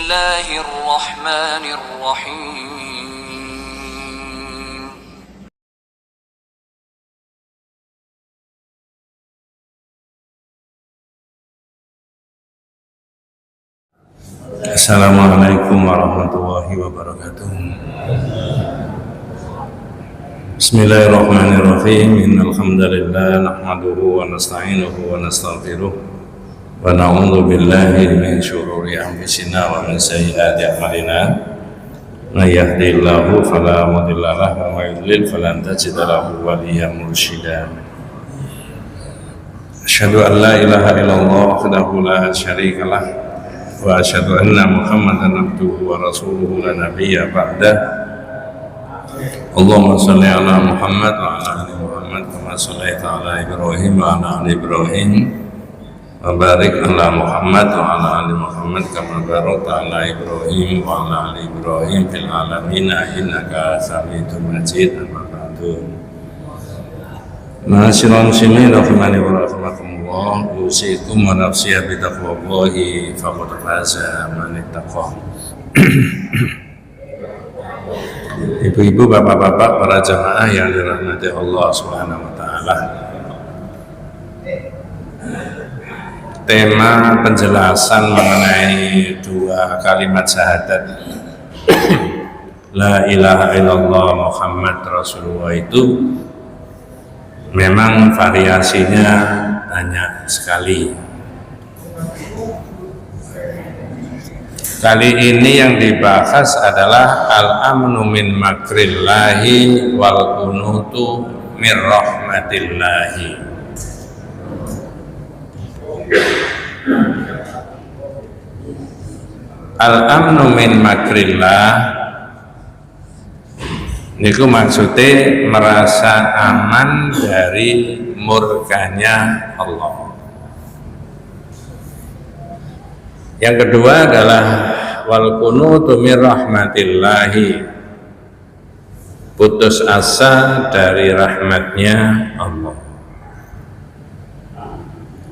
الله الرحمن الرحيم. Assalamualaikum warahmatullahi wabarakatuh. Bismillahirrahmanirrahim. Innal hamdalillah nahmaduhu wa nasta'inuhu wa nastaghfiruh wa na'udzu billahi min syururi anfusina wa min sayyiati a'malina. May yahdihillahu fala mudilla lahu wa may yudlil falan tajida lahu waliyyan mursyida. Asyhadu an la ilaha illallah wahdahu la syarika lah wa asyhadu anna Muhammadan abduhu wa rasuluhu la nabiyya ba'dah. Allahumma shalli ala Muhammad wa ala ali Muhammad kama shallaita ala Ibrahim wa ala ali Ibrahim wa barik ala Muhammad wa ala ali Muhammad kama barakta ala Ibrahim wa ala ali Ibrahim fil alamin innaka Hamidum Majid. Amma ba'du. Ma'asyiral muslimin rahimani wa rahimakumullah, usikum wa nafsi bi taqwallahi faqad faza man ittaqa. Ibu-ibu, bapak-bapak, para jamaah yang dirahmati Allah Subhanahu wa taala. Tema penjelasan mengenai dua kalimat syahadat La ilaha illallah Muhammad Rasulullah itu memang variasinya banyak sekali. Kali ini yang dibahas adalah al-amnu min makrillahi wal qunutu min rahmatillahi. Al-amnu min makrillah niku maksudnya merasa aman dari murkanya Allah. Yang kedua adalah wal qunutu min rahmatillahi, putus asa dari rahmatnya Allah.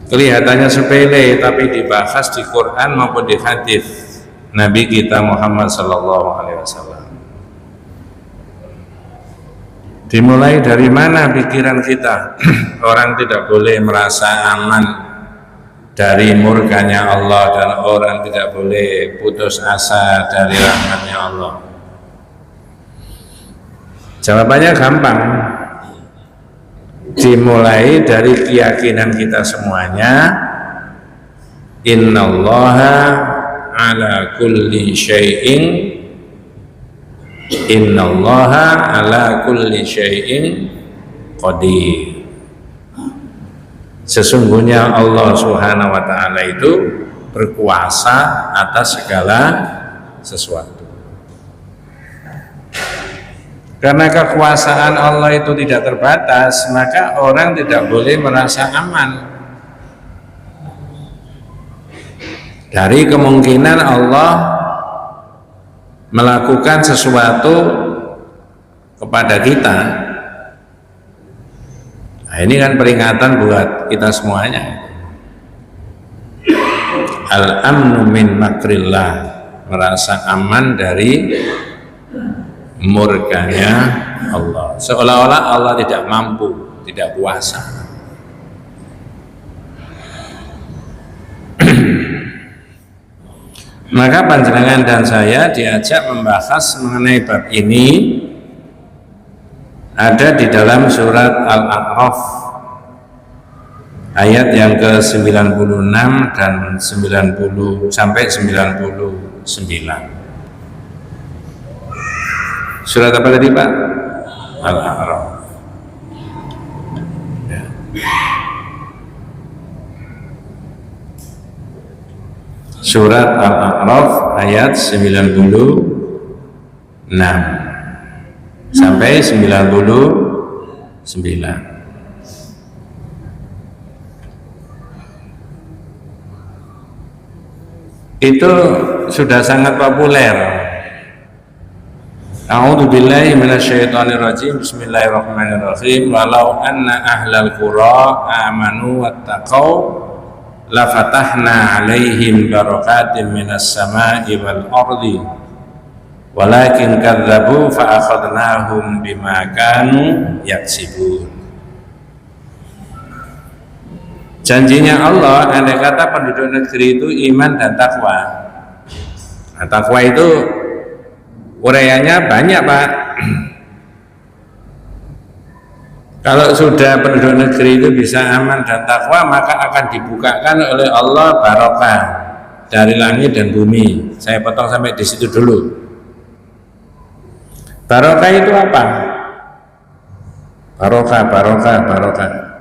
Kelihatannya sepele, tapi dibahas di Quran maupun di hadis Nabi kita Muhammad sallallahu alaihi wasallam. Dimulai dari mana pikiran kita? Orang tidak boleh merasa aman dari murkanya Allah, dan orang tidak boleh putus asa dari rahmatnya Allah. Jawabannya gampang. Dimulai dari keyakinan kita semuanya, innallaha ala kulli syai'in, innallaha ala kulli syai'in qadir. Sesungguhnya Allah Subhanahu wa ta'ala itu berkuasa atas segala sesuatu. Karena kekuasaan Allah itu tidak terbatas, maka orang tidak boleh merasa aman dari kemungkinan Allah melakukan sesuatu kepada kita. Nah, ini kan peringatan buat kita semuanya. Al-amnu min makrillah, merasa aman dari murkanya Allah. Seolah-olah Allah tidak mampu, tidak kuasa. Maka panjenengan dan saya diajak membahas mengenai bab ini ada di dalam surat Al-A'raf ayat yang ke-96 dan 90 sampai 99. Surat apa tadi, Pak? Al-A'raf. Ya. Surat Al-A'raf ayat 96 sampai 99. Itu sudah sangat populer. A'udzu billahi minasyaitonir rajim. Bismillahirrahmanirrahim. Walau anna ahlal qura amanu wattaqau la fatahna 'alaihim barakatin minas sama'i wal ardi walakin kadzabu fa akhadnahum bima kanu yaksibun. Janjinya Allah, andai kata penduduk negeri itu iman dan takwa. Nah, takwa itu uraiannya banyak, Pak. Kalau sudah penduduk negeri itu bisa aman dan takwa, maka akan dibukakan oleh Allah barokah dari langit dan bumi. Saya potong sampai di situ dulu. Barokah itu apa? Barokah.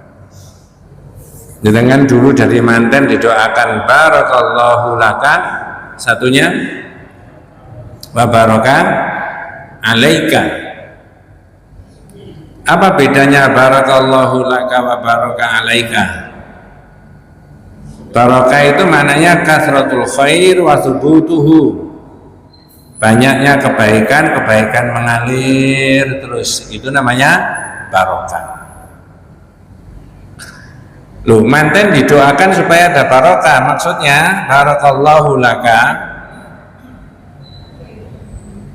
Dengan dulu dari manten didoakan barakallahu laka, satunya wa barokah alaika. Apa bedanya barakallahu laka wa barokah alaika? Barokah itu maknanya kasratul khair wa thubutuhu, banyaknya kebaikan mengalir terus, itu namanya barokah. Loh, manten didoakan supaya ada barokah, maksudnya barakallahu laka,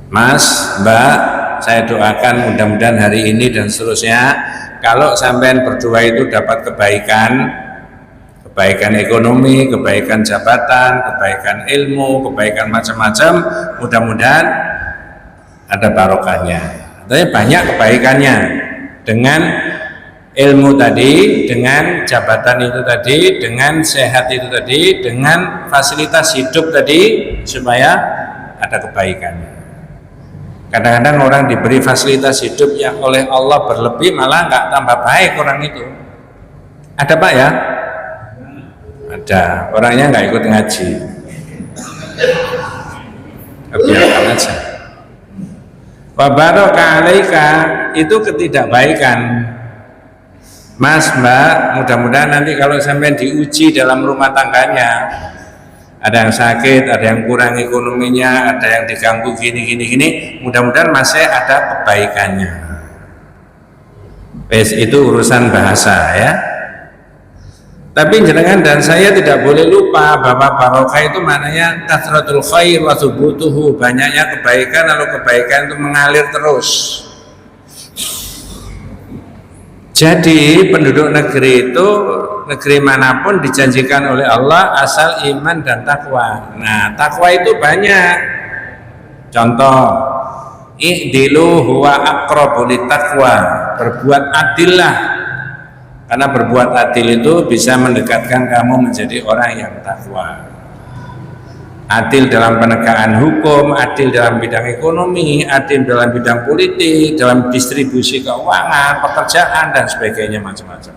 Mas, Mbak, saya doakan mudah-mudahan hari ini dan seterusnya kalau sampean berdua itu dapat kebaikan ekonomi, kebaikan jabatan, kebaikan ilmu, kebaikan macam-macam, mudah-mudahan ada barokahnya. Artinya banyak kebaikannya dengan ilmu tadi, dengan jabatan itu tadi, dengan sehat itu tadi, dengan fasilitas hidup tadi, supaya ada kebaikannya. Kadang-kadang orang diberi fasilitas hidup yang oleh Allah berlebih, malah nggak tambah baik orang itu. Ada, Pak, ya? Ada. Orangnya nggak ikut ngaji. Biarkan aja. Wa barokah alaika itu ketidakbaikan. Mas, Mbak, mudah-mudahan nanti kalau sampai diuji dalam rumah tangganya, ada yang sakit, ada yang kurang ekonominya, ada yang diganggu gini, mudah-mudahan masih ada kebaikannya. Itu urusan bahasa, ya. Tapi jenengan dan saya tidak boleh lupa bahwa barokah itu maknanya kasratul khair wa thubutuhu, banyaknya kebaikan, lalu kebaikan itu mengalir terus. Jadi penduduk negeri itu, negeri manapun dijanjikan oleh Allah asal iman dan takwa. Nah, takwa itu banyak. Contoh, i'dilu huwa aqrabu littaqwa, berbuat adillah. Karena berbuat adil itu bisa mendekatkan kamu menjadi orang yang takwa. Adil dalam penegakan hukum, adil dalam bidang ekonomi, adil dalam bidang politik, dalam distribusi keuangan, pekerjaan, dan sebagainya, macam-macam.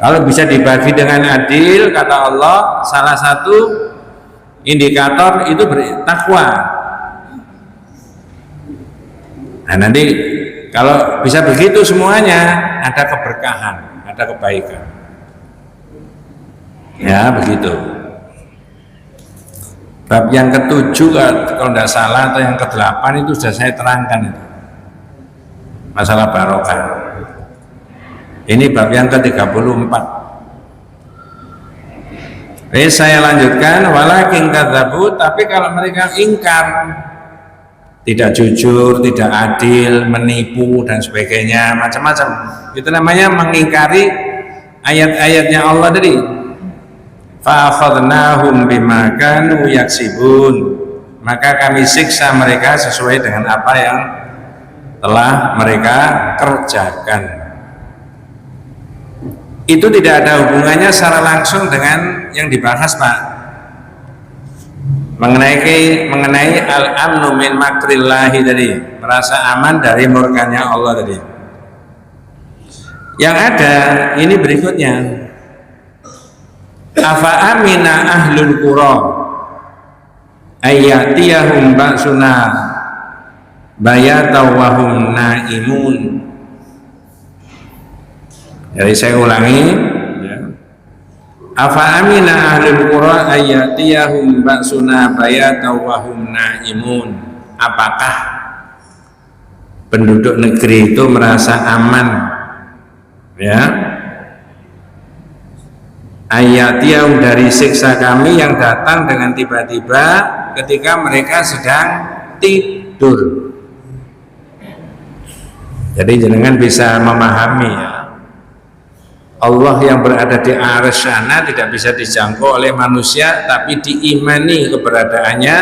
Kalau bisa dibagi dengan adil, kata Allah, salah satu indikator itu bertakwa. Nah, nanti kalau bisa begitu semuanya, ada keberkahan, ada kebaikan. Ya, begitu. Bab yang ke-7 kalau tidak salah, atau yang ke-8 itu sudah saya terangkan itu. Masalah barokah. Ini bab yang ke-34. Saya lanjutkan, walakin kadzabu, tapi kalau mereka ingkar, tidak jujur, tidak adil, menipu dan sebagainya, macam-macam, itu namanya mengingkari ayat-ayatnya Allah tadi. Fa akhadnahum bima kanu yaksibun, maka kami siksa mereka sesuai dengan apa yang telah mereka kerjakan. Itu tidak ada hubungannya secara langsung dengan yang dibahas, Pak, mengenai al-amnu min makrillahi tadi, merasa aman dari murkanya Allah tadi. Yang ada ini berikutnya, afa amina ahlul qura ayatiyahum ba'suna bayata wa hum naimun. Jadi saya ulangi, ya. Afa amina ahlul qura ayatiyahum ba'suna bayata wa hum naimun. Apakah penduduk negeri itu merasa aman, ya, ayatiyahum dari siksa kami yang datang dengan tiba-tiba ketika mereka sedang tidur. Jadi jenengan bisa memahami ya, Allah yang berada di arsy sana tidak bisa dijangkau oleh manusia, tapi diimani keberadaannya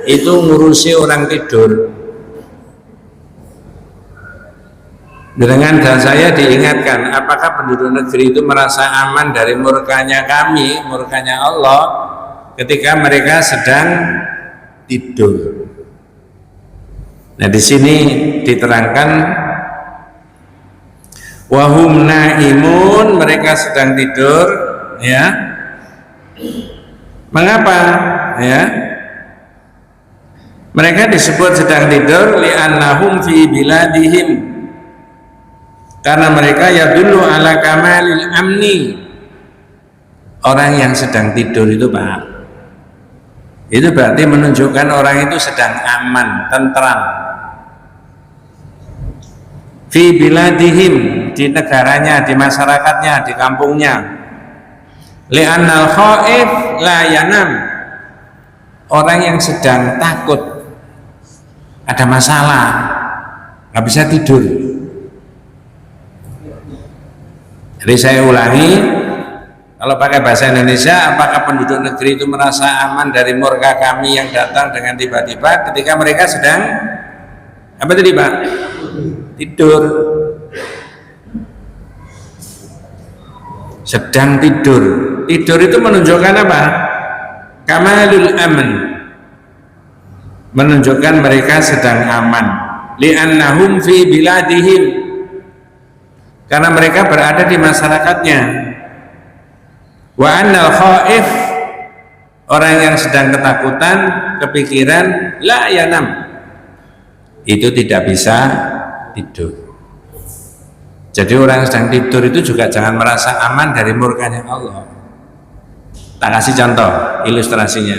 itu ngurusi orang tidur. Dengan dan saya diingatkan, apakah penduduk negeri itu merasa aman dari murkanya kami, murkanya Allah ketika mereka sedang tidur? Nah, di sini diterangkan wahum naimun, mereka sedang tidur, ya. Mengapa? Ya. Mereka disebut sedang tidur li'annahum fi biladihim, karena mereka yadullu ala kamalil amni. Orang yang sedang tidur itu Pak, itu berarti menunjukkan orang itu sedang aman, tentram. Fi biladihim, di negaranya, di masyarakatnya, di kampungnya. Li'annal khaif la yanam, orang yang sedang takut, ada masalah, nggak bisa tidur. Jadi saya ulangi, kalau pakai bahasa Indonesia, apakah penduduk negeri itu merasa aman dari murka kami yang datang dengan tiba-tiba ketika mereka sedang apa tadi Pak? Tidur. Sedang tidur. Tidur itu menunjukkan apa? Kamalul aman, menunjukkan mereka sedang aman. Li'annahum fi biladihim, karena mereka berada di masyarakatnya. Wa annal khaif, orang yang sedang ketakutan, kepikiran, la yanam, itu tidak bisa tidur. Jadi orang yang sedang tidur itu juga jangan merasa aman dari murkanya Allah. Tak kasih contoh ilustrasinya.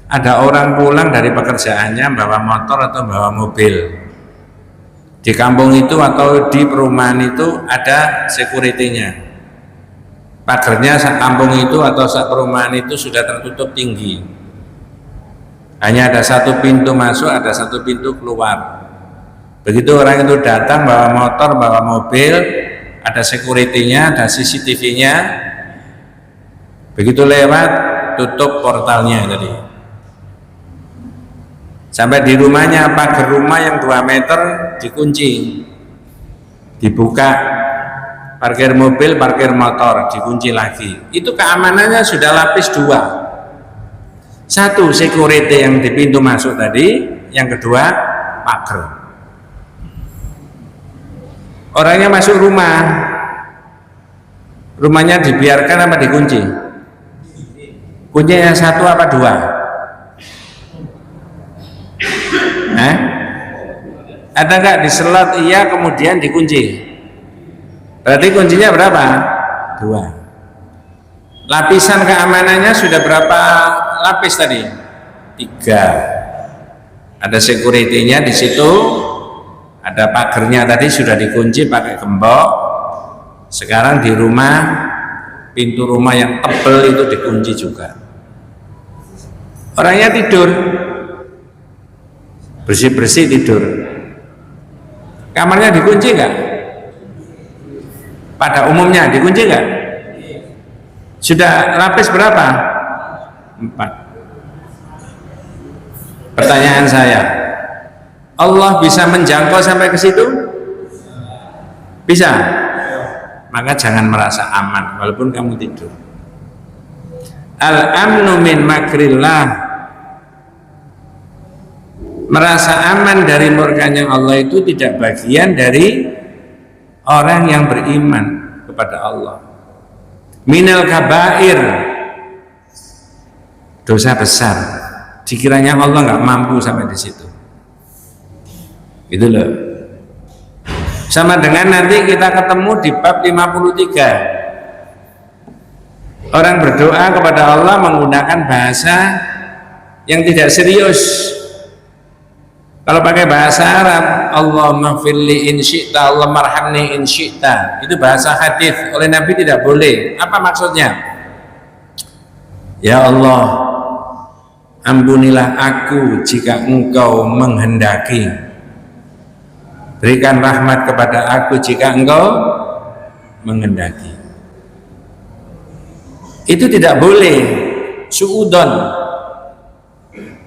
Ada orang pulang dari pekerjaannya bawa motor atau bawa mobil. Di kampung itu atau di perumahan itu ada security-nya. Pagarnya saat kampung itu atau saat perumahan itu sudah tertutup tinggi. Hanya ada satu pintu masuk, ada satu pintu keluar. Begitu orang itu datang bawa motor, bawa mobil, ada security-nya, ada CCTV-nya. Begitu lewat, tutup portalnya tadi. Sampai di rumahnya, pagar rumah yang 2 meter dikunci, dibuka, parkir mobil, parkir motor, dikunci lagi. Itu keamanannya sudah lapis 2. Satu, security yang di pintu masuk tadi, yang kedua, pagar. Orangnya masuk rumah, rumahnya dibiarkan apa dikunci? Kuncinya 1 apa 2? Ada nggak diselot iya kemudian dikunci? Berarti kuncinya berapa? 2. Lapisan keamanannya sudah berapa lapis tadi? 3. Ada security-nya di situ, ada pagernya tadi sudah dikunci pakai gembok. Sekarang di rumah, pintu rumah yang tebal itu dikunci juga. Orangnya tidur, bersih-bersih tidur. Kamarnya dikunci nggak? Pada umumnya dikunci nggak? Sudah lapis berapa? 4. Pertanyaan saya, Allah bisa menjangkau sampai ke situ? Bisa? Maka jangan merasa aman walaupun kamu tidur. Al-amnu min makrillah, merasa aman dari murkanya Allah itu tidak bagian dari orang yang beriman kepada Allah. Minal kabair, dosa besar. Dikiranya Allah nggak mampu sampai di situ. Itu loh. Sama dengan nanti kita ketemu di bab 53. Orang berdoa kepada Allah menggunakan bahasa yang tidak serius. Kalau pakai bahasa Arab, Allahumma firli in syi'ta, Allah marhamni in syi'ta, itu bahasa hadis, oleh Nabi tidak boleh. Apa maksudnya? Ya Allah, ampunilah aku jika Engkau menghendaki. Berikan rahmat kepada aku jika Engkau menghendaki. Itu tidak boleh suudon,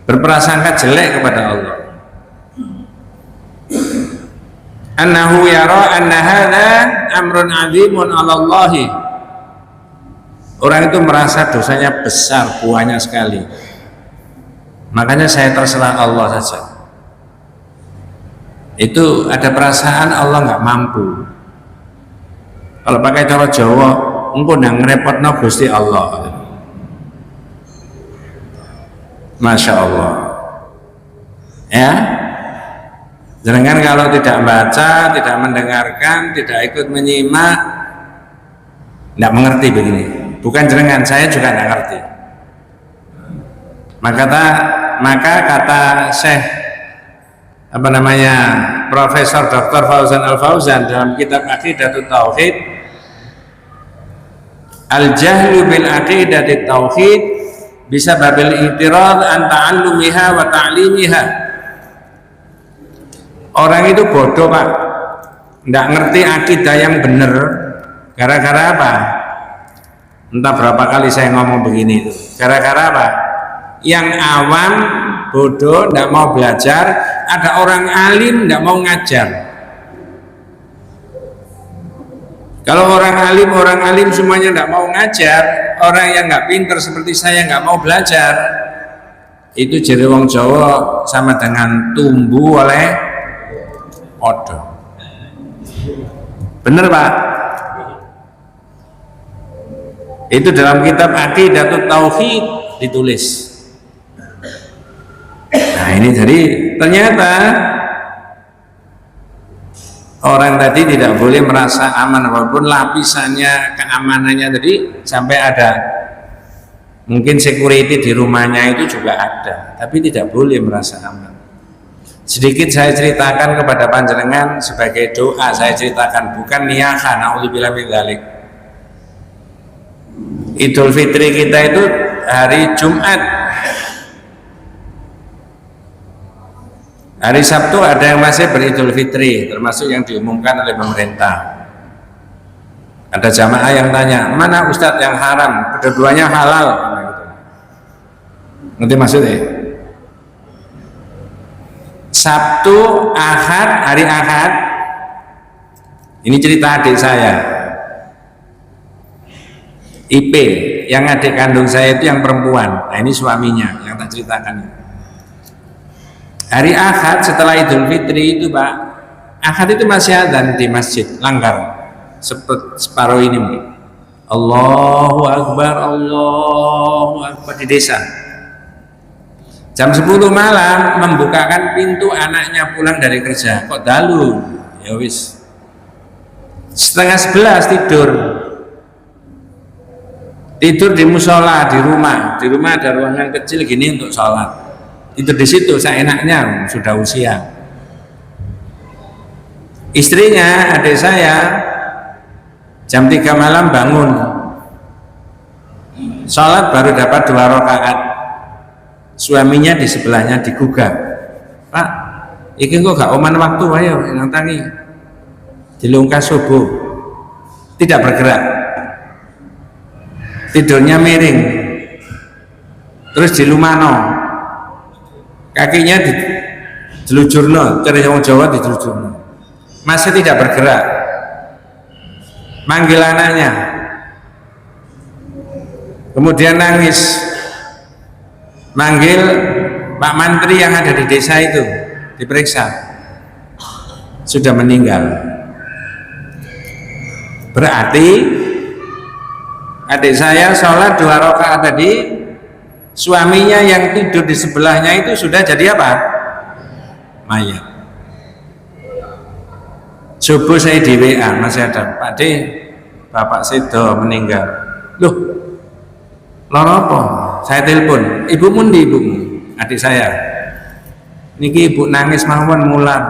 berprasangka jelek kepada Allah. Annahu yara anna hadza amrun 'azimun 'ala Allah. Orang itu merasa dosanya besar, banyak sekali. Makanya saya terserah Allah saja. Itu ada perasaan Allah nggak mampu. Kalau pakai cara Jawa, engko nang ngrepotno Gusti Allah. Masya Allah. Ya. Jangan kalau tidak baca, tidak mendengarkan, tidak ikut menyimak, tidak mengerti begini. Bukan jenengan, saya juga tidak ngerti. Maka kata Syekh Profesor Dr. Fauzan Al-Fauzan dalam kitab Aqidatut Tauhid, al-jahlu bil aqidatut tauhid bisa babil i'tirad an ta'allumiha wa ta'limiha. Orang itu bodoh Pak, tidak ngerti akidah yang benar. Gara-gara apa? Entah berapa kali saya ngomong begini itu. Gara-gara apa? Yang awam bodoh tidak mau belajar, ada orang alim tidak mau ngajar. Kalau orang alim semuanya tidak mau ngajar, orang yang nggak pinter seperti saya nggak mau belajar, itu jadi wong Jawa sama dengan tumbuh oleh podo. Bener Pak? Itu dalam kitab Aqidatut Tauhid ditulis. Nah ini jadi ternyata orang tadi tidak boleh merasa aman, walaupun lapisannya keamanannya tadi sampai ada mungkin security di rumahnya itu juga ada, tapi tidak boleh merasa aman. Sedikit saya ceritakan kepada panjenengan sebagai doa, saya ceritakan, bukan niyahan, naudzubillah min dzalik. Idul Fitri kita itu hari Jumat. Hari Sabtu ada yang masih beridul fitri, termasuk yang diumumkan oleh pemerintah. Ada jamaah yang tanya, mana Ustadz yang haram? Kedua-duanya halal. Ngerti maksudnya? Sabtu, Ahad, hari Ahad. Ini cerita adik saya. IP, yang adik kandung saya itu yang perempuan. Nah ini suaminya yang tak ceritakan. Hari Ahad setelah Idul Fitri itu Pak, Ahad itu masih adzan di masjid Langgar, separuh ini mungkin. Allahu Akbar di desa. Jam 10 malam membukakan pintu anaknya pulang dari kerja. Kok dalu? Ya wis. Setengah 11 tidur. Tidur di musola di rumah. Di rumah ada ruangan kecil gini untuk sholat. Itu di situ seenaknya, sudah usia. Istrinya, adik saya, jam 3 malam bangun, sholat baru dapat 2 rakaat. Suaminya di sebelahnya digugah, Pak, iki kok gak oman waktu, ayo nang tangi, dilungkas subuh, tidak bergerak, tidurnya miring, terus dilumano. Kakinya dilujurno, dari orang Jawa dilujurno, masih tidak bergerak. Manggil anaknya, kemudian nangis, manggil Pak Mantri yang ada di desa itu, diperiksa, sudah meninggal. Berarti adik saya sholat 2 rakaat tadi, suaminya yang tidur di sebelahnya itu sudah jadi apa? Mayat. Subuh saya di WA, masih ada, Pak D, Bapak Sedo meninggal. Loh, loro apa? Saya telepon, ibumu ndi ibumu? Adik saya. Niki ibu nangis mawon mulan,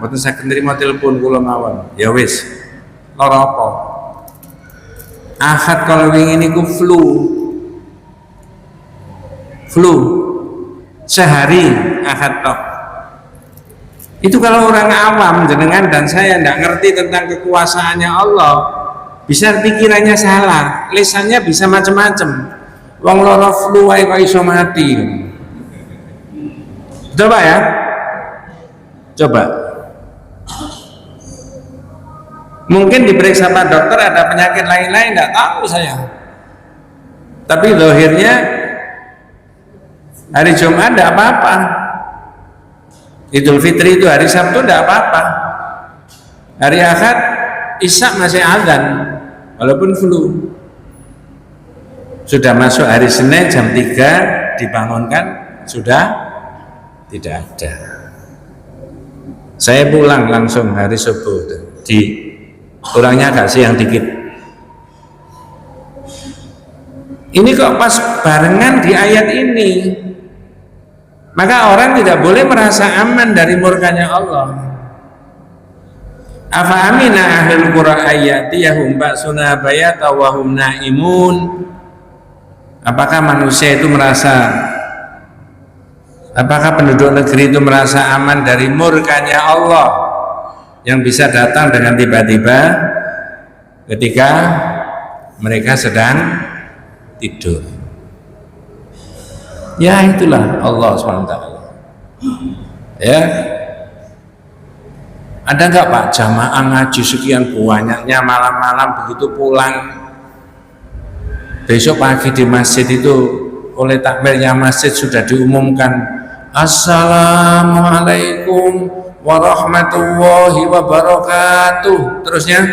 mboten saged nrimo telepon kula mawon. Ya wis. Loro apa? Ahad kalau wingi niku flu. flu sehari Ahad tok. Itu kalau orang awam jenengan dan saya tidak ngerti tentang kekuasaannya Allah, bisa pikirannya salah, lisannya bisa macam-macam. Wong loro flu wae kok iso mati. Coba ya. Coba. Mungkin diperiksa Pak dokter ada penyakit lain-lain, tidak tahu saya. Tapi zahirnya hari Jumat tidak apa-apa. Idul Fitri itu hari Sabtu tidak apa-apa. Hari Ahad Isya masih azan walaupun flu. Sudah masuk hari Senin jam 3 dibangunkan sudah tidak ada. Saya pulang langsung hari subuh di kurangnya agak siang dikit. Ini kok pas barengan di ayat ini. Maka orang tidak boleh merasa aman dari murkanya Allah. Afa amina ahlul qura ayatiyahum ba'suna bayata wa hum naimun. Apakah manusia itu merasa, apakah penduduk negeri itu merasa aman dari murkanya Allah yang bisa datang dengan tiba-tiba ketika mereka sedang tidur? Ya itulah Allah SWT. Ya, ada nggak Pak jamaah ngaji sekian banyaknya malam-malam begitu pulang besok pagi di masjid itu oleh takmirnya masjid sudah diumumkan Assalamualaikum warahmatullahi wabarakatuh, terusnya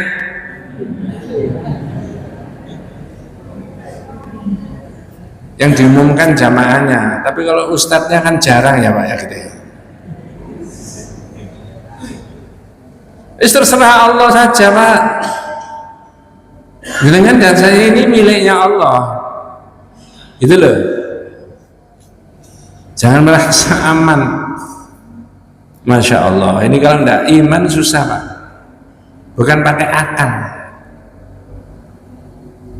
yang diumumkan jamaahnya. Tapi kalau ustadznya kan jarang ya Pak ya gitu ya. Terserah Allah saja Pak. Dengan dan saya ini miliknya Allah. Itu loh. Jangan merasa aman. Masya Allah. Ini kalau tidak iman susah Pak. Bukan pakai akal.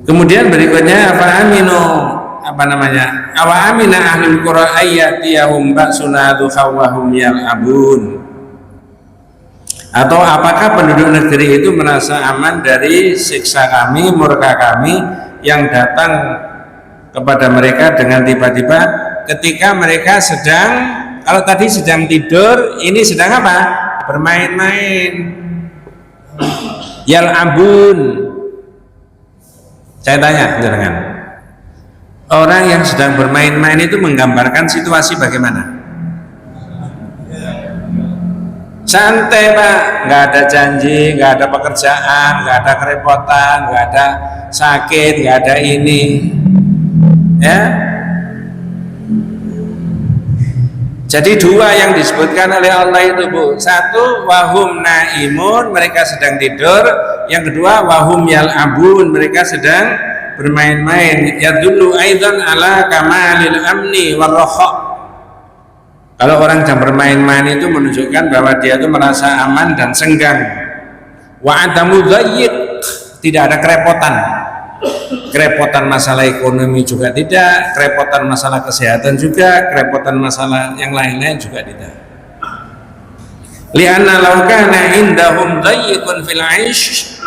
Kemudian berikutnya apa aminu, apa namanya, awa amina ahlul qura ayyatiyahum ba'suna dukhawahum yal'abun. Atau apakah penduduk negeri itu merasa aman dari siksa kami, murka kami yang datang kepada mereka dengan tiba-tiba ketika mereka sedang, kalau tadi sedang tidur, ini sedang apa? Bermain-main. Yal'abun. Saya tanya jangan. Orang yang sedang bermain-main itu menggambarkan situasi bagaimana? Santai Pak, nggak ada janji, nggak ada pekerjaan, nggak ada kerepotan, nggak ada sakit, nggak ada ini, ya. Jadi dua yang disebutkan oleh Allah itu Bu, satu wahum naimun, mereka sedang tidur, yang kedua wahum yal'abun, mereka sedang bermain-main. Yadullu aidan ala kamalil amni warraha. Kalau orang yang bermain-main itu menunjukkan bahwa dia itu merasa aman dan senggang. Wa adamu dhayyiq, tidak ada kerepotan. Kerepotan masalah ekonomi juga tidak, kerepotan masalah kesehatan juga, kerepotan masalah yang lain-lain juga tidak. Li'anna law kana indahum dhayyiqun fil 'aish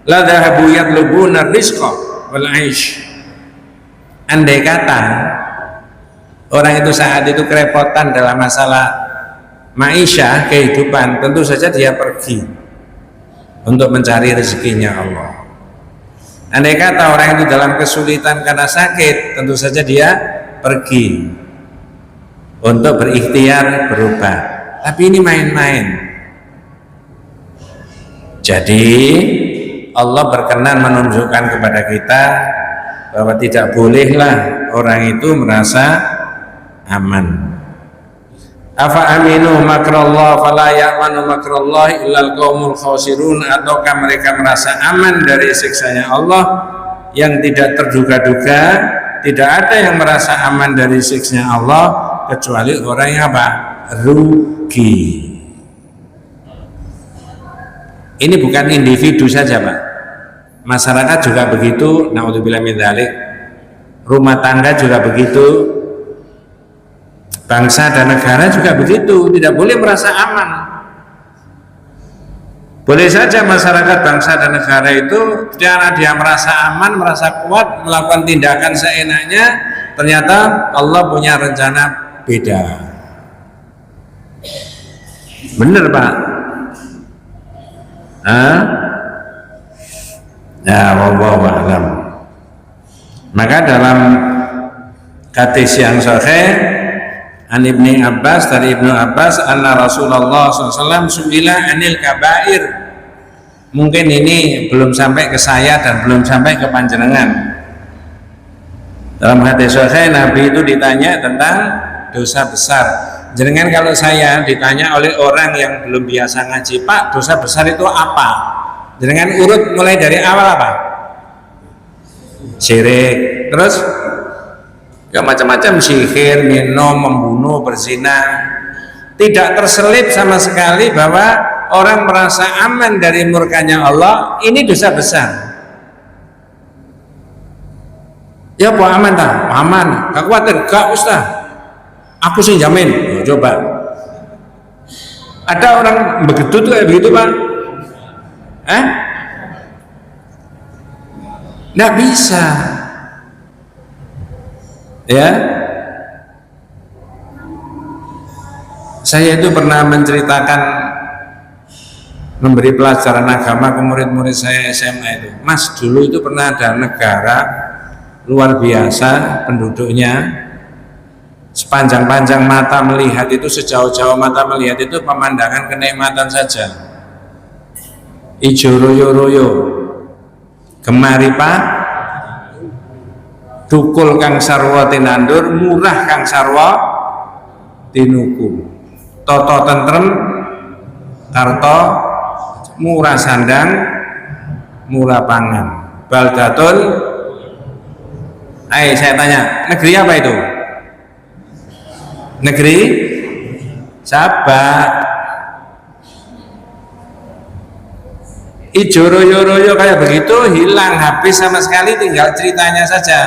la dhahabu yatlubuna rizqa wal 'aish. Andai kata orang itu saat itu kerepotan dalam masalah maisha, kehidupan, tentu saja dia pergi untuk mencari rezekinya Allah. Andai kata orang itu dalam kesulitan karena sakit, tentu saja dia pergi untuk berikhtiar berobat. Tapi ini main-main. Jadi Allah berkenan menunjukkan kepada kita bahwa tidak bolehlah orang itu merasa aman. Afa aminu makrallah fala ya'manu makrallah illal qaumul khasirun. Ataukah mereka merasa aman dari siksanya Allah yang tidak terduga-duga? Tidak ada yang merasa aman dari siksanya Allah kecuali orang yang apa? Rugi. Ini bukan individu saja Pak, masyarakat juga begitu, naudzubillah min dzalik. Rumah tangga juga begitu, Bangsa dan negara juga begitu, tidak boleh merasa aman. Boleh saja masyarakat bangsa dan negara itu karena dia merasa aman, merasa kuat, melakukan tindakan seenaknya, ternyata Allah punya rencana beda. Bener Pak? Ya, wallahu a'lam. Maka dalam hadis yang sahih An Ibni Abbas, dari Ibnu Abbas, anna Rasulullah SAW su'ila anil kabair. Mungkin ini belum sampai ke saya dan belum sampai ke panjenengan. Dalam hadis sahih Nabi itu ditanya tentang dosa besar. Jenengan kalau saya ditanya oleh orang yang belum biasa ngaji, Pak, dosa besar itu apa? Jenengan urut mulai dari awal apa? Syirik, terus ya macam-macam, sihir, minum, membunuh, berzina. Tidak terselip sama sekali bahwa orang merasa aman dari murkanya Allah, ini dosa besar. Ya Pak, aman tak? Aman, gak khawatir, gak Ustaz, aku sih jamin. Coba ada orang begitu tuh kayak begitu Pak? Nggak bisa. Ya, saya itu pernah menceritakan, memberi pelajaran agama ke murid-murid saya SMA itu. Mas, dulu itu pernah ada negara luar biasa penduduknya, sepanjang-panjang mata melihat itu, sejauh-jauh mata melihat itu pemandangan kenikmatan saja. Ijo royo-royo, gemari Pak, tukul kang sarwa tinandur, murah kang sarwa tinuku, toto tentrem tarto, murah sandang murah pangan, baldatun. Saya tanya, negeri apa itu? Negeri Sabah. Ijo royo-royo kayak begitu hilang, habis sama sekali, tinggal ceritanya saja.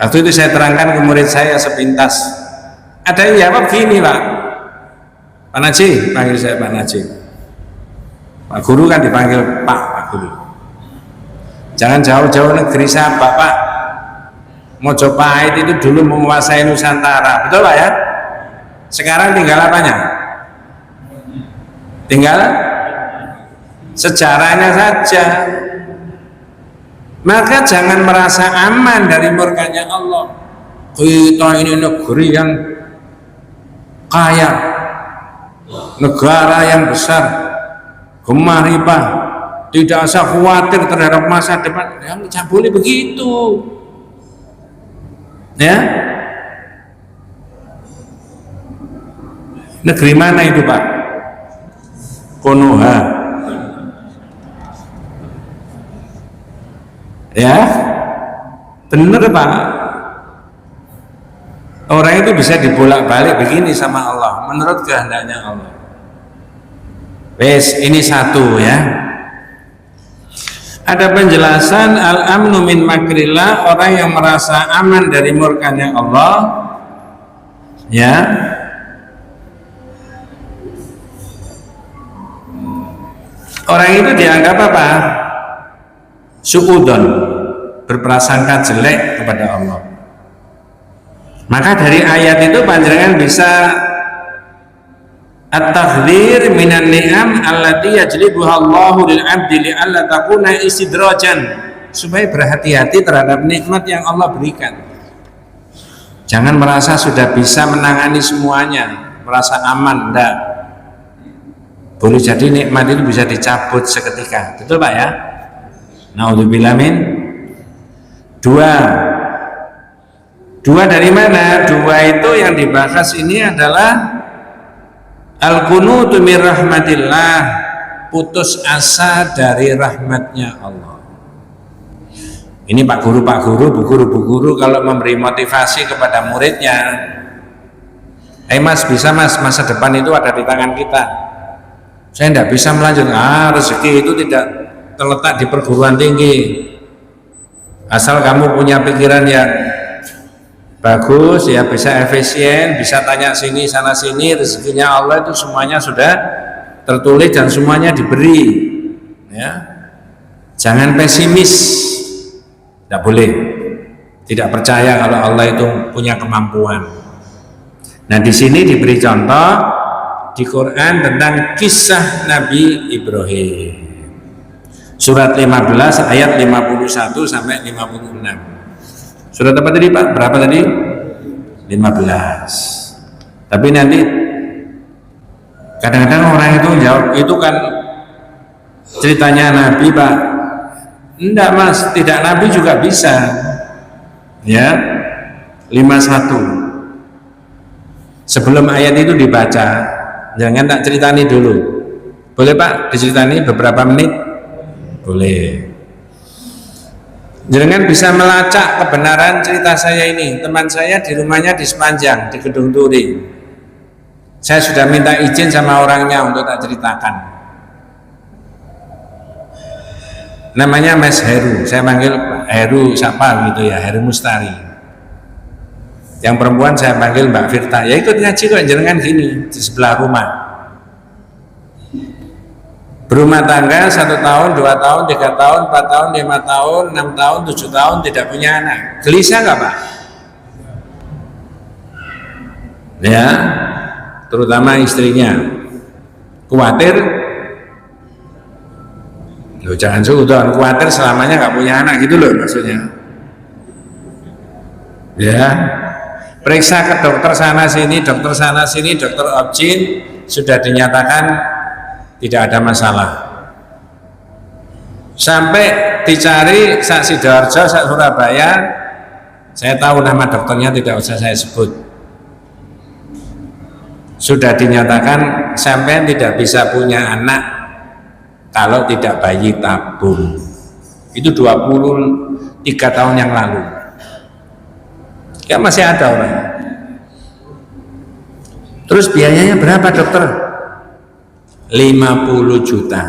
Waktu itu saya terangkan ke murid saya sepintas. Ada yang jawab gini Pak, Pak Najib, panggil saya Pak Najib. Pak Guru kan dipanggil Pak Guru. Jangan jauh-jauh negeri Sabah Pak. Mojopahit itu dulu menguasai Nusantara, betul Pak ya? Sekarang tinggal apanya? Tinggal sejarahnya saja. Maka jangan merasa aman dari murkanya Allah. Kita ini negeri yang kaya, negara yang besar, gemah ribah, tidak usah khawatir terhadap masa depan. Yang tidak boleh begitu, ya. Negeri mana itu Pak? Konoha, ya, bener Pak. Orang itu bisa dibolak-balik begini sama Allah, menurut kehendaknya Allah. Wes, ini satu ya. Ada penjelasan al-amnu min makrillah, orang yang merasa aman dari murkanya Allah, ya. Orang itu dianggap apa? Suudon, berprasangka jelek kepada Allah. Maka dari ayat itu panjenengan bisa at-tahdhir minan ni'am allati yajlibuha Allahu lil 'abdi li alla takuna istidrajan, supaya berhati-hati terhadap nikmat yang Allah berikan. Jangan merasa sudah bisa menangani semuanya, merasa aman, enggak. Boleh jadi nikmat itu bisa dicabut seketika, betul Pak ya? Naudzubillah min. Dua dari mana? Dua itu yang dibahas ini adalah al-qunutu min rahmatillah, putus asa dari rahmatnya Allah. Ini Pak Guru, bu guru kalau memberi motivasi kepada muridnya, Mas, bisa Mas, masa depan itu ada di tangan kita. Saya tidak bisa melanjutkan. Rezeki itu tidak terletak di perguruan tinggi. Asal kamu punya pikiran yang bagus ya, bisa efisien, bisa tanya sini sana sini, rezekinya Allah itu semuanya sudah tertulis dan semuanya diberi ya. Jangan pesimis, tidak boleh, tidak percaya kalau Allah itu punya kemampuan. Nah di sini diberi contoh di Quran tentang kisah Nabi Ibrahim, surat 15 ayat 51 sampai 56. Surat apa tadi Pak? Berapa tadi? 15. Tapi nanti kadang-kadang orang itu jawab, itu kan ceritanya Nabi Pak. Enggak Mas, tidak Nabi juga bisa. Ya, 51. Sebelum ayat itu dibaca, jangan tak ceritani dulu. Boleh Pak diceritani beberapa menit? Boleh. Jangan bisa melacak kebenaran cerita saya ini. Teman saya di rumahnya di Sepanjang, di Gedung Turi. Saya sudah minta izin sama orangnya untuk tak ceritakan. Namanya Mas Heru, saya panggil Heru siapa gitu ya, Heru Mustari. Yang perempuan saya panggil Mbak Firta. Ya ikut ngaji kok, jangan gini di sebelah rumah. Berumah tangga 1 tahun, 2 tahun, 3 tahun, 4 tahun, 5 tahun, 6 tahun, 7 tahun tidak punya anak. Gelisah nggak Pak? Ya, terutama istrinya. Khawatir? Loh, jangan suudon, khawatir selamanya nggak punya anak gitu loh maksudnya. Ya, periksa ke dokter sana sini, dokter objin, sudah dinyatakan tidak ada masalah. Sampai dicari sak Sidoarjo, sak Surabaya, saya tahu nama dokternya tidak usah saya sebut. Sudah dinyatakan sampai tidak bisa punya anak kalau tidak bayi tabung. Itu 23 tahun yang lalu. Ya masih ada orang. Terus biayanya berapa dokter? 50 juta.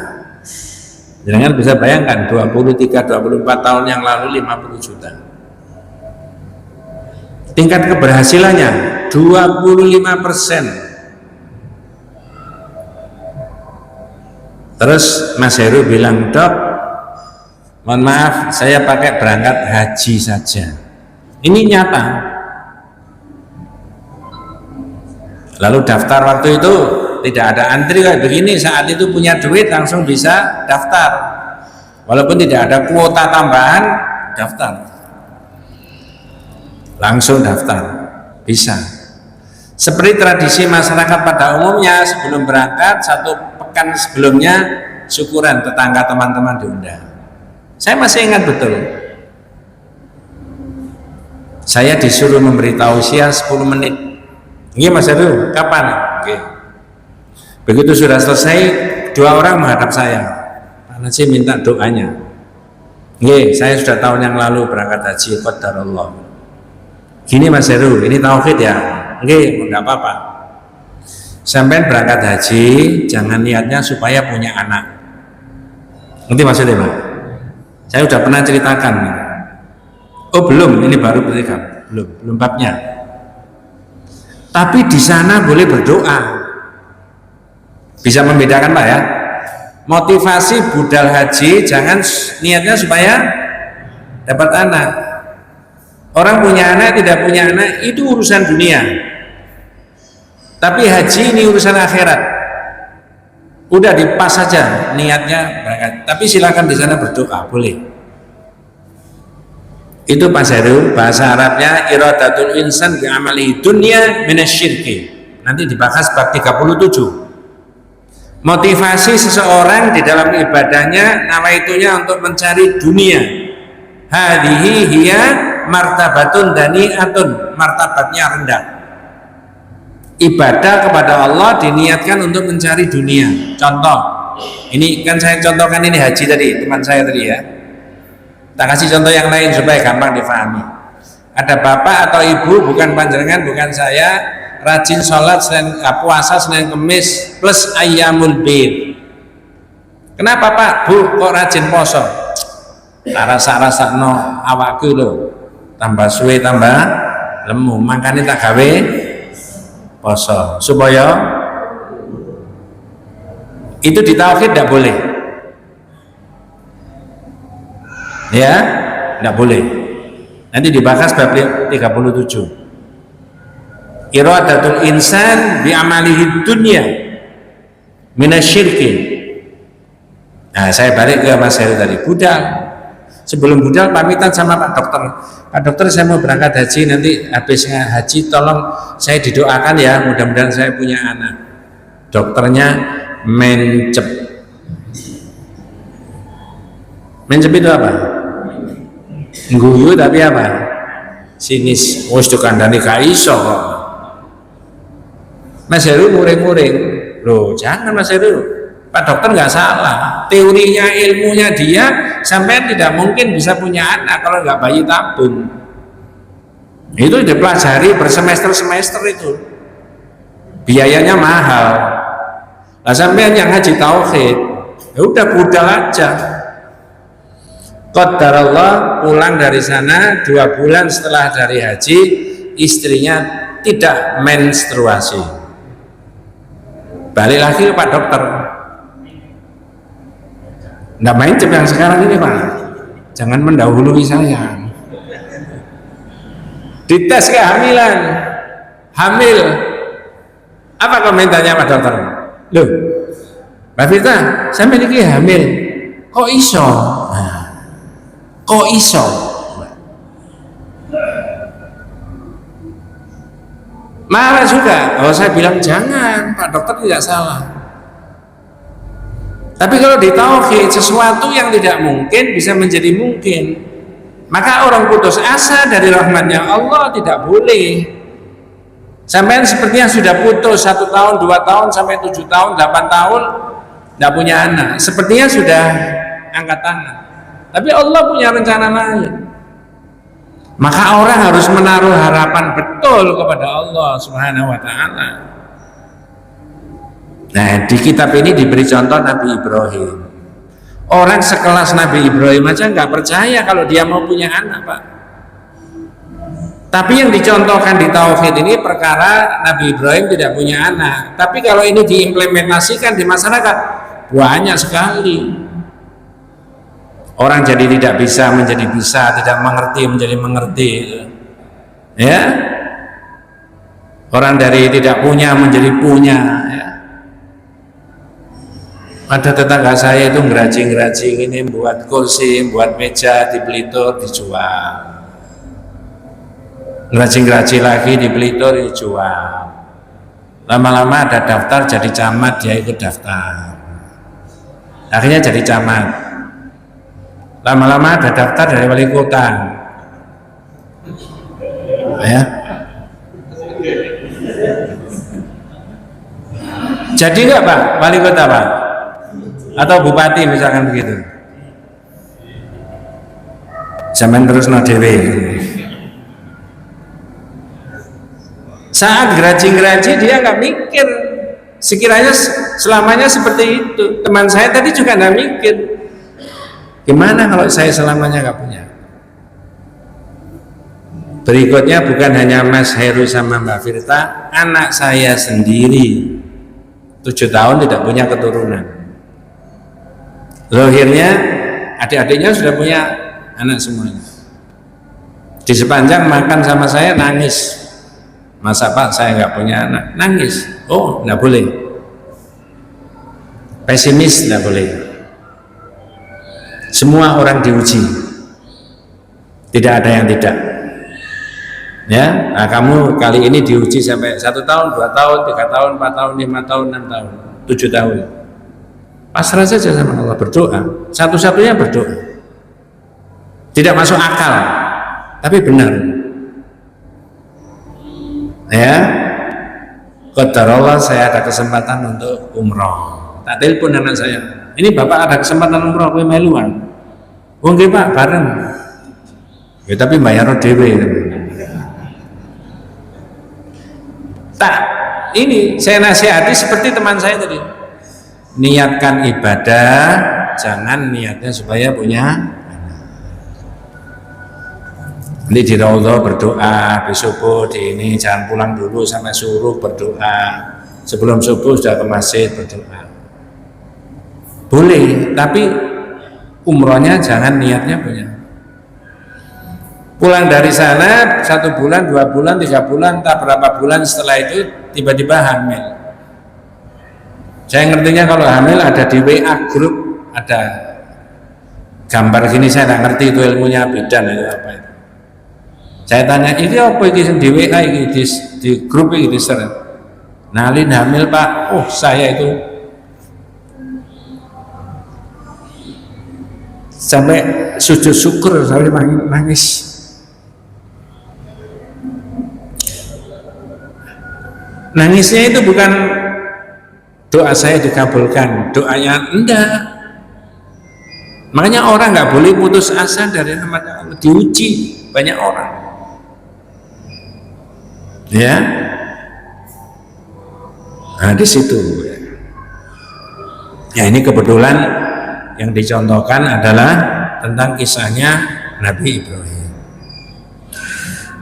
Jangan bisa bayangkan 23-24 tahun yang lalu 50 juta. Tingkat keberhasilannya 25%. Terus Mas Heru bilang, "Dok, mohon maaf saya pakai berangkat haji saja." Ini nyata. Lalu daftar waktu itu tidak ada antri kayak begini, saat itu punya duit langsung bisa daftar, walaupun tidak ada kuota tambahan, daftar langsung daftar, bisa. Seperti tradisi masyarakat pada umumnya, sebelum berangkat 1 pekan sebelumnya syukuran tetangga teman-teman diundang. Saya masih ingat betul, saya disuruh memberi tausiah 10 menit. Ini Mas Heru, kapan? Oke. Begitu sudah selesai, 2 orang menghadap saya. Pak Najib minta doanya. Nggih, saya sudah tahun yang lalu berangkat haji, qadarullah. Gini Mas Heru, ini tauhid ya. Nggih, enggak apa-apa. Sampai berangkat haji, jangan niatnya supaya punya anak. Ngerti maksudnya Pak? Saya sudah pernah ceritakan. Oh belum, ini baru berikam. Belum babnya. Tapi di sana boleh berdoa. Bisa membedakan Pak ya. Motivasi budal haji jangan niatnya supaya dapat anak. Orang punya anak, tidak punya anak itu urusan dunia. Tapi haji ini urusan akhirat. Udah dipas saja niatnya berangkat. Tapi silakan di sana berdoa, boleh. Itu Pak Heru, bahasa Arabnya iradatul insan bi amali dunya minasyirki. Nanti dibahas bab 37. Motivasi seseorang di dalam ibadahnya nawaitunya untuk mencari dunia. Hadhihi hiya martabatun dani'atun, martabatnya rendah. Ibadah kepada Allah diniatkan untuk mencari dunia. Contoh, ini kan saya contohkan ini haji tadi, teman saya tadi ya. Tak kasih contoh yang lain supaya gampang difahami. Ada bapak atau ibu, bukan panjenengan, bukan saya, rajin sholat Senin, puasa Senin Kemis plus ayyamul bid. Kenapa Pak? Bu, kok rajin poso? Rasa-rasa no awakku loh, tambah suwe tambah lemu, makanya tak gawe poso supaya itu di tauhid tidak boleh ya, tidak boleh. Nanti dibahas bab 37. Iradatul insan bi amalihi dunya minasyirki. Nah, saya balik ke Mas Heru tadi. Budal, sebelum budal pamitan sama Pak Dokter. Pak Dokter, saya mau berangkat haji, nanti habisnya haji tolong saya didoakan ya, mudah-mudahan saya punya anak. Dokternya mencep. Mencep itu apa? Ngguyu tapi apa? Sinis. Wis dikandani gak iso kok. Mas Heru muring-muring. Loh, jangan Mas Heru. Pak Dokter nggak salah, teorinya, ilmunya dia sampai tidak mungkin bisa punya anak kalau nggak bayi tabung. Itu dipelajari bersemester-semester itu, biayanya mahal. Nah, sampai yang haji tauhid, ya udah budal aja. Qadarullah pulang dari sana 2 bulan setelah dari haji, istrinya tidak menstruasi. Balik lagi ke Pak Dokter. Nggak main cep yang sekarang ini Pak, jangan mendahului saya. Dites kehamilan, hamil, apa komentarnya Pak Dokter? Loh, Mbak Firta, saya memiliki hamil, kok iso? Nah, kok iso? Marah juga. Oh, saya bilang jangan, Pak Dokter tidak salah. Tapi kalau di tauhid, sesuatu yang tidak mungkin bisa menjadi mungkin, maka orang putus asa dari rahmatnya Allah tidak boleh. Sampai sepertinya sudah putus 1 tahun, 2 tahun, sampai 7 tahun, 8 tahun tidak punya anak, sepertinya sudah angkat tangan. Tapi Allah punya rencana lain. Maka orang harus menaruh harapan betul kepada Allah Subhanahu wa ta'ala. Nah, di kitab ini diberi contoh Nabi Ibrahim. Orang sekelas Nabi Ibrahim aja nggak percaya kalau dia mau punya anak, Pak. Tapi yang dicontohkan di tauhid ini perkara Nabi Ibrahim tidak punya anak. Tapi kalau ini diimplementasikan di masyarakat, banyak sekali. Orang jadi tidak bisa menjadi bisa, tidak mengerti menjadi mengerti. Ya. Orang dari tidak punya menjadi punya, ya. Ada tetangga saya itu ngerajing-ngerajing ini, buat kursi, buat meja di Blitar dijual. Ngerajing-ngerajing lagi di Blitar dijual. Lama-lama ada daftar jadi camat, dia ikut daftar. Akhirnya jadi camat. Lama-lama ada daftar dari wali kota. Ya. Jadi enggak Pak, wali kota Pak? Atau bupati misalkan begitu. Zaman terus no dewe. Saat gerajing-gerajing dia nggak mikir, sekiranya selamanya seperti itu. Teman saya tadi juga nggak mikir, gimana kalau saya selamanya nggak punya. Berikutnya bukan hanya Mas Heru sama Mbak Firta, anak saya sendiri 7 tahun tidak punya keturunan. Lahirnya adik-adiknya sudah punya anak semuanya. Di sepanjang makan sama saya nangis. Masa Pak saya nggak punya anak? Nangis. Oh, nggak boleh. Pesimis nggak boleh. Semua orang diuji. Tidak ada yang tidak. Ya, nah kamu kali ini diuji sampai 1 tahun, 2 tahun, 3 tahun, 4 tahun, 5 tahun, 6 tahun, 7 tahun. Pasrah saja sama Allah, berdoa. Satu-satunya berdoa. Tidak masuk akal, tapi benar. Ya, qadarullah saya ada kesempatan untuk umroh. Tak telepon anak saya. Ini Bapak ada kesempatan umroh, kowe meluan. Oh nggih Pak, bareng. Ya tapi bayar dhewe. Tak, ini saya nasihati seperti teman saya tadi. Niatkan ibadah, jangan niatnya supaya punya anak. Nanti di raudhah berdoa, besok di ini jangan pulang dulu sampai suruh berdoa. Sebelum subuh sudah ke masjid berdoa. Boleh, tapi umrohnya jangan niatnya punya. Pulang dari sana 1 bulan, 2 bulan, 3 bulan, tak berapa bulan setelah itu tiba-tiba hamil. Saya ngertinya kalau hamil ada di WA grup, ada gambar gini, saya nggak ngerti itu ilmunya bidan itu apa itu. Saya tanya, ini apa ini di WA ini, di grup ini sering. Nalin hamil Pak, oh saya itu sampai sujud syukur, sampai nangis. Nangisnya itu bukan doa saya dikabulkan, doanya enggak. Makanya orang nggak boleh putus asa dari rahmat Allah, diuji banyak orang. Ya, nah di situ. Ya ini kebetulan yang dicontohkan adalah tentang kisahnya Nabi Ibrahim.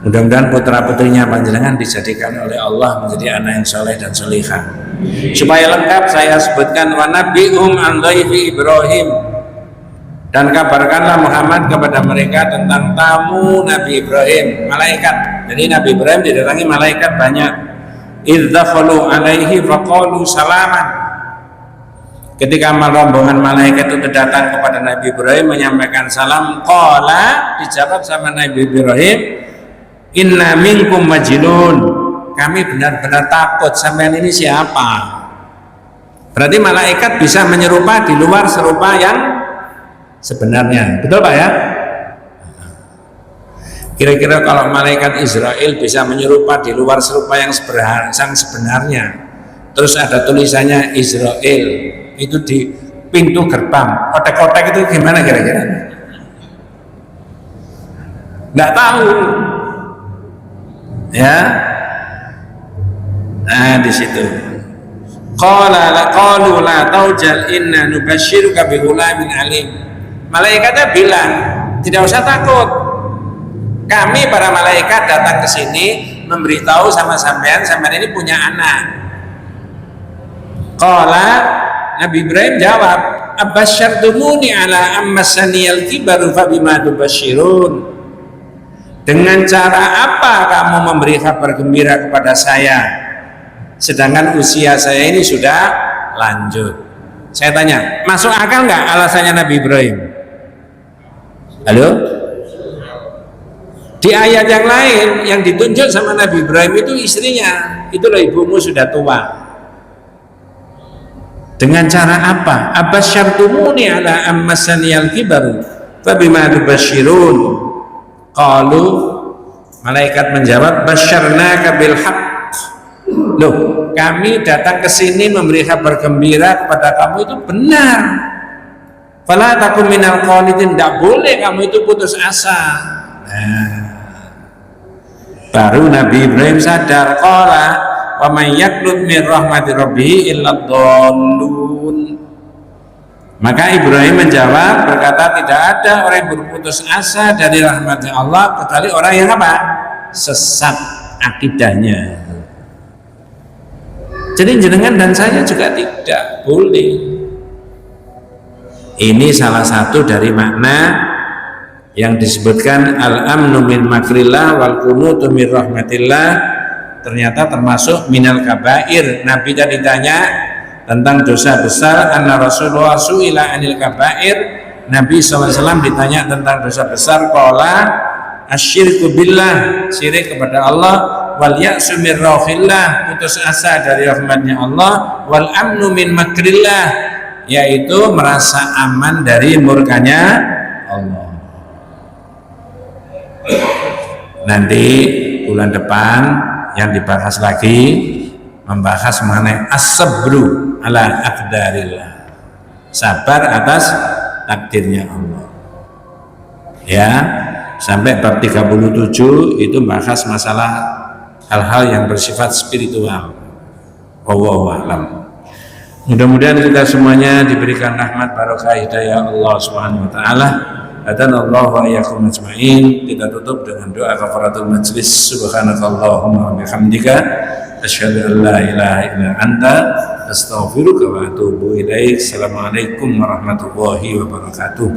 Mudah-mudahan putra putrinya panjenengan dijadikan oleh Allah menjadi anak yang soleh dan solihah. Supaya lengkap saya sebutkan wa nabi'um an dhaifi Ibrahim, dan kabarkanlah Muhammad kepada mereka tentang tamu Nabi Ibrahim, malaikat. Jadi Nabi Ibrahim didatangi malaikat banyak. Idz dakhalu alaihi faqalu salaman. Ketika rombongan malaikat itu datang kepada Nabi Ibrahim menyampaikan salam, qala, dijawab sama Nabi Ibrahim, inna minkum majnun, kami benar-benar takut, sampean ini siapa? Berarti malaikat bisa menyerupa di luar serupa yang sebenarnya, betul Pak ya? Kira-kira kalau malaikat Israel bisa menyerupa di luar serupa yang sebenarnya, terus ada tulisannya Israel itu di pintu gerbang, kotek-kotek itu gimana kira-kira? Nggak tahu. Ya, nah di situ. Qalu la taujal inna nubashiruka bi ghulamin alim. Malaikatnya bilang, tidak usah takut. Kami para malaikat datang ke sini memberitahu sama sampean ini punya anak. Qala, Nabi Ibrahim jawab, abasyartumuni ala ammasaniyal kibaru fa bima tubashirun. Dengan cara apa kamu memberi kabar gembira kepada saya sedangkan usia saya ini sudah lanjut? Saya tanya, masuk akal nggak alasannya Nabi Ibrahim? Halo? Di ayat yang lain yang ditunjuk sama Nabi Ibrahim itu istrinya, itulah ibumu sudah tua. Dengan cara apa? Abasyartumuni ala ammasaniyal kibaru fa bima tubashirun. Qalu, malaikat menjawab, basyarnaka bil haqq. Loh, kami datang ke sini memberi kabar gembira kepada kamu itu benar. Fala takum minal qanitin, tidak boleh kamu itu putus asa. Nah, baru Nabi Ibrahim sadar, qala wa may yaqnut min rahmati rabbih illa dhallun. Maka Ibrahim menjawab berkata, tidak ada orang yang berputus asa dari rahmatnya Allah kecuali orang yang apa? Sesat akidahnya. Jadi jenengan dan saya juga tidak boleh. Ini salah satu dari makna yang disebutkan al-amnu min makrillah wal kunutu min rahmatillah, ternyata termasuk minal kabair. Nabi tadi ditanya tentang dosa besar, anna Rasulullah su'ila anil kabair, Nabi SAW ditanya tentang dosa besar, qala asyirku billah, syirik kepada Allah, wal ya'su min rauhillah, putus asa dari rahmatnya Allah, wal amnu min makrillah, yaitu merasa aman dari murkanya Allah. Nanti bulan depan yang dibahas lagi membahas mengenai as-sabru ala aqdarillah, sabar atas takdirnya Allah. Ya, sampai bab 37 itu bahas masalah hal-hal yang bersifat spiritual. Wallahu a'lam. Mudah-mudahan kita semuanya diberikan rahmat barokah hidayah Allah Subhanahu wa taala Hadanallahu wa iyyakum ajma'in. Kita tutup dengan doa kafaratul majlis. Subhanakallahumma wa bihamdika asyhadu an la ilaha illa anta astaghfiruka wa atubu ilaik. Assalamualaikum warahmatullahi wabarakatuh.